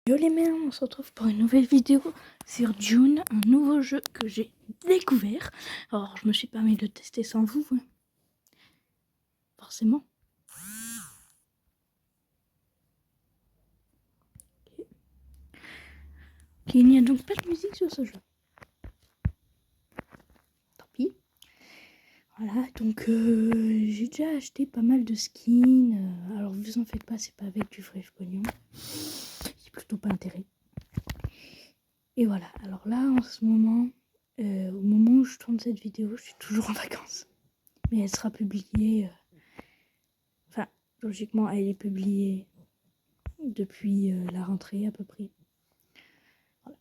Yo les mères, on se retrouve pour une nouvelle vidéo sur Dune, un nouveau jeu que j'ai découvert. Alors je me suis permis de le tester sans vous, hein. Forcément. Il n'y a donc pas de musique sur ce jeu. Tant pis. Voilà, donc j'ai déjà acheté pas mal de skins. Alors vous en faites pas, c'est pas avec du vrai pognon. C'est plutôt pas intérêt. Et voilà, alors là en ce moment, au moment où je tourne cette vidéo, je suis toujours en vacances. Mais elle sera publiée... Enfin, logiquement, elle est publiée depuis la rentrée à peu près. Voilà.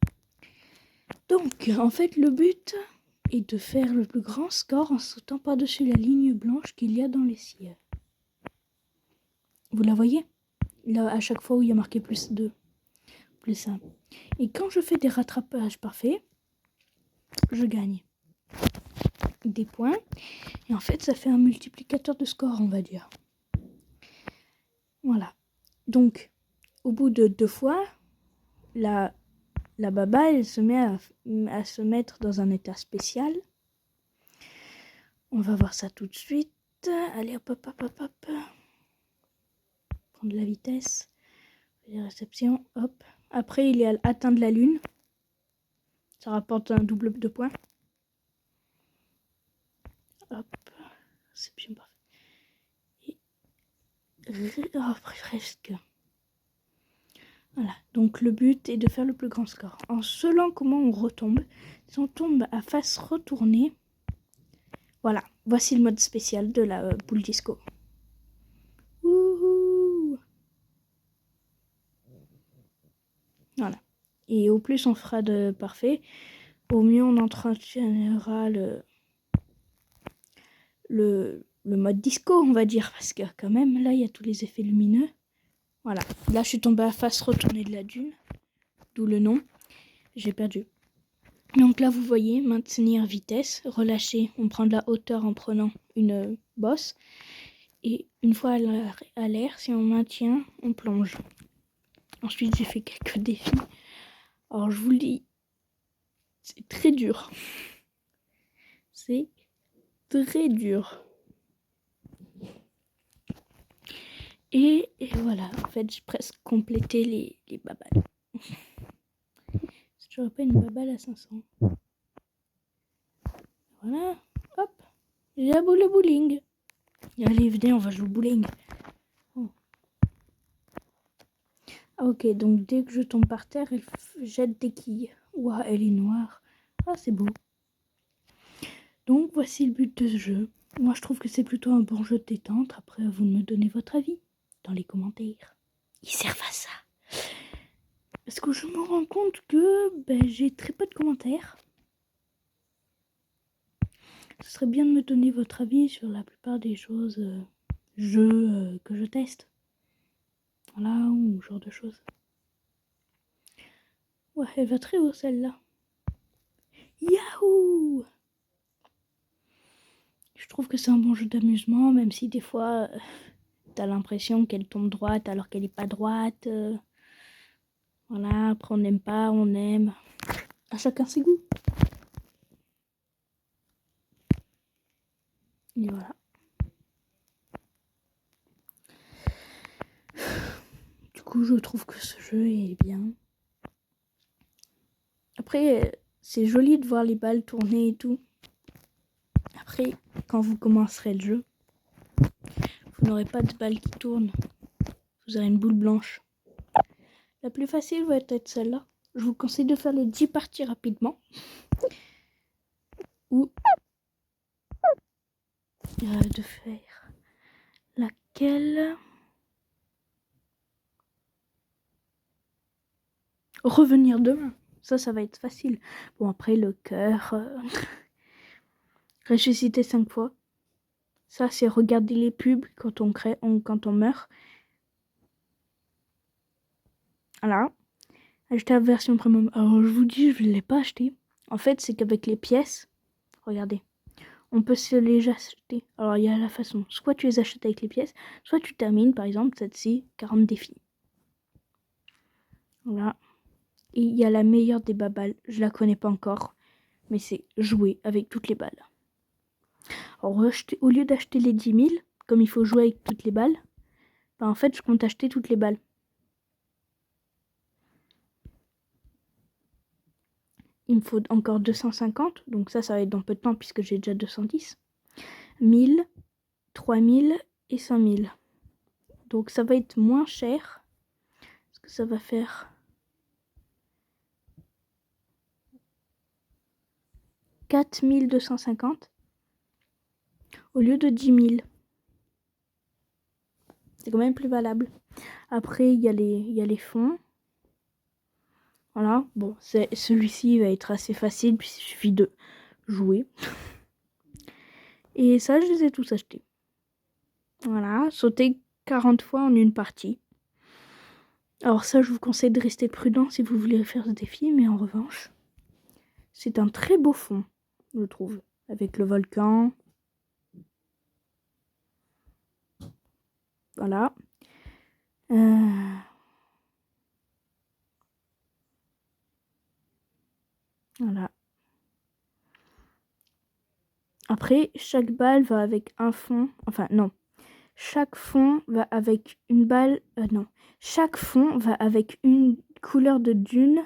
Donc, en fait, le but est de faire le plus grand score en sautant par-dessus la ligne blanche qu'il y a dans les ciels. Vous la voyez? Là, à chaque fois où il y a marqué plus 2, plus 1. Et quand je fais des rattrapages parfaits, je gagne des points. Et en fait, ça fait un multiplicateur de score, on va dire. Voilà. Donc, au bout de 2 fois, la baba, elle se met à se mettre dans un état spécial. On va voir ça tout de suite. Allez, hop. Prendre la vitesse. Les réceptions, hop. Après, il y a atteindre la lune. Ça rapporte un double de points. Hop. Réception parfaite. Et... oh, presque. Voilà. Donc, le but est de faire le plus grand score. Selon comment on retombe. Si on tombe à face retournée. Voilà. Voici le mode spécial de la boule disco. Wouhou! Voilà. Et au plus on fera de parfait, au mieux on entretiendra le mode disco, on va dire, parce que quand même, là, il y a tous les effets lumineux. Voilà. Là, je suis tombée à face retournée de la dune, d'où le nom. J'ai perdu. Donc là, vous voyez, maintenir vitesse, relâcher, on prend de la hauteur en prenant une bosse. Et une fois à l'air, si on maintient, on plonge. Ensuite, j'ai fait quelques défis. Alors, je vous le dis, c'est très dur. C'est très dur. Et voilà, en fait, j'ai presque complété les babales. Je pas une babale à 500. Voilà, hop, j'ai la boule de bowling. Allez, venez, on va jouer au bowling. Oh. Ah, ok, donc dès que je tombe par terre, elle jette des quilles. Ouah, elle est noire. Ah, c'est beau. Donc, voici le but de ce jeu. Moi, je trouve que c'est plutôt un bon jeu de détente. Après, vous me donnez votre avis dans les commentaires. Ils servent à ça. Parce que je me rends compte que j'ai très peu de commentaires. Ce serait bien de me donner votre avis sur la plupart des choses, jeux que je teste. Voilà, ou ce genre de choses. Ouais, elle va très haut celle-là. Yahoo! Je trouve que c'est un bon jeu d'amusement, même si des fois, t'as l'impression qu'elle tombe droite alors qu'elle n'est pas droite. Voilà, après on n'aime pas, on aime. À chacun ses goûts. Et voilà. Du coup, je trouve que ce jeu est bien. Après, c'est joli de voir les balles tourner et tout. Après, quand vous commencerez le jeu, vous n'aurez pas de balles qui tournent. Vous aurez une boule blanche. La plus facile va être celle-là. Je vous conseille de faire les 10 parties rapidement. Ou de faire laquelle... Revenir demain. Ça va être facile. Bon, après, le cœur... Ressusciter 5 fois. Ça, c'est regarder les pubs quand quand on meurt. Voilà. Acheter la version premium. Alors, je vous dis, je ne l'ai pas acheté. En fait, c'est qu'avec les pièces... Regardez. On peut se les acheter. Alors, il y a la façon. Soit tu les achètes avec les pièces, soit tu termines, par exemple, celle-ci, 40 défis. Voilà. Et il y a la meilleure des babales. Je la connais pas encore. Mais c'est jouer avec toutes les balles. Alors, au lieu d'acheter les 10 000, comme il faut jouer avec toutes les balles, bah en fait, je compte acheter toutes les balles. Il me faut encore 250. Donc ça va être dans peu de temps puisque j'ai déjà 210. 1000, 3000 et 5000. Donc ça va être moins cher. Parce que ça va faire 4250 au lieu de 10 000. C'est quand même plus valable. Après, il y a les fonds. Voilà. Bon, celui-ci va être assez facile puisqu'il suffit de jouer. Et ça, je les ai tous achetés. Voilà. Sauter 40 fois en une partie. Alors ça, je vous conseille de rester prudent si vous voulez faire ce défi. Mais en revanche, c'est un très beau fond, je trouve. Avec le volcan. Voilà. Voilà. Après, chaque balle va avec un fond. Enfin, non. Chaque fond va avec une balle. Non. Chaque fond va avec une couleur de dune.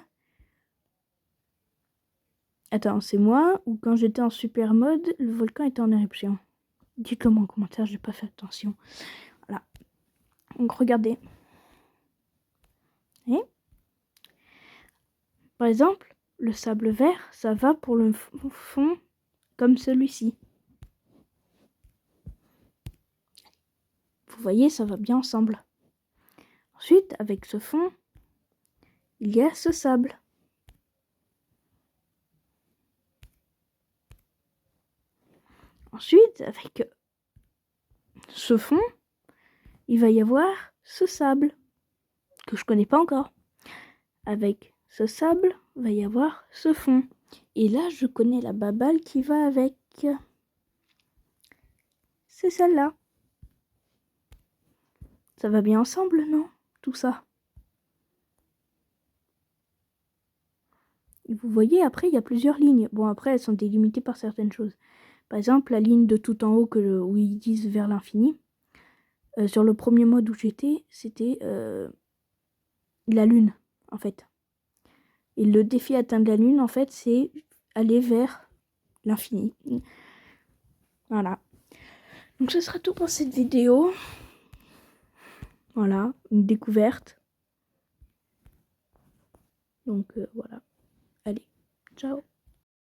Attends, c'est moi ou quand j'étais en super mode, le volcan était en éruption? Dites-le moi en commentaire, j'ai pas fait attention. Voilà. Donc regardez. Et par exemple, le sable vert, ça va pour le fond comme celui-ci. Vous voyez, ça va bien ensemble. Ensuite, avec ce fond, il y a ce sable. Ensuite, avec ce fond, il va y avoir ce sable que je connais pas encore. Avec ce sable, il va y avoir ce fond. Et là, je connais la babale qui va avec. C'est celle-là. Ça va bien ensemble, non? Tout ça. Et vous voyez, après, il y a plusieurs lignes. Bon, après, elles sont délimitées par certaines choses. Par exemple, la ligne de tout en haut où ils disent vers l'infini. Sur le premier mode où j'étais, c'était la lune, en fait. Et le défi atteindre la lune, en fait, c'est aller vers l'infini. Voilà. Donc ce sera tout pour cette vidéo. Voilà, une découverte. Donc voilà. Allez, ciao.